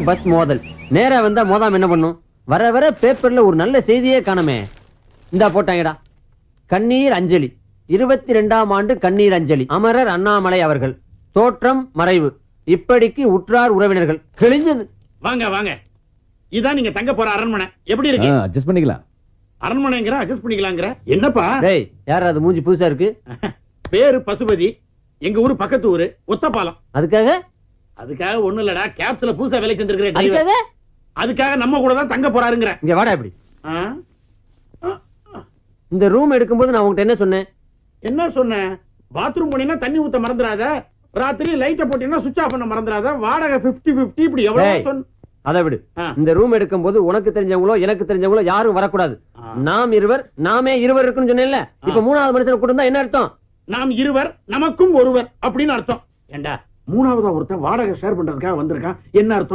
Bus மோதல் நேரா வந்தா மோதாம என்ன பண்ணும்? வர வர பேப்பர்ல ஒரு நல்ல செய்தியே காணமே. இந்தா போட்டாங்கடா. கண்ணீர் அஞ்சலி 22ஆம் ஆண்டு கண்ணீர் அஞ்சலி அமரர் அண்ணாமலை அவர்கள் தோற்றம் மறைவு இப்படிக்கு உற்றார் உறவினர்கள் கிழிஞ்சது. வாங்க வாங்க, இதான் நீங்க தங்க போற அரண்மனை. எப்படி இருக்கு? அட்ஜஸ்ட் பண்ணிக்கலாம். அரண்மனைங்கிற அட்ஜஸ்ட் பண்ணிக்கலாங்கிற என்னப்பா? டேய், யார் அது மூஞ்சி புதுசா இருக்கு? பேரு பசுபதி, எங்க ஊரு பக்கத்து ஊரு ஒத்தப்பாலம். அதுக்காக ஒண்ணு இல்லடா, கேப்ஸ்ல புதுசா வேலை செஞ்சிருக்கிற அதுக்காக டிரைவர். அதுக்காக நம்ம கூட தான் தங்க போறாருங்கிற. இங்க வாடா. இப்படி இந்த ரூம் எடுக்கும்போது நான் உங்ககிட்ட என்ன சொன்னேன்? என்ன சொன்ன? பாத்ரூம் போனீங்கன்னா தண்ணி ஊத்த மறந்துடாத, ராத்திரி லைட்ட போட்டீங்கன்னா சுவிட்ச் ஆஃப் பண்ண மறந்துடாத, வாடகை 50-50 இப்படி எவ்வளவு சொன்ன. அதை விடு. இந்த ரூம் எடுக்கும்போது உனக்கு தெரிஞ்சவங்களோ எனக்கு தெரிஞ்சவங்களோ யாரும் வரக்கூடாது. நாம் இருவர், நாமே இருவர் இருக்குன்னு சொன்னேன்ல. இப்ப மூணாவது மனுஷன் கூட இருந்தா என்ன அர்த்தம்? நாம் இருவர் நமக்கும் ஒருவர் அப்படின்னு அர்த்தம். ஏண்டா மூணாவதா ஒருத்தன் வாடகை ஷேர் பண்றதுக்காக வந்திருக்கான், என்ன அர்த்தம்?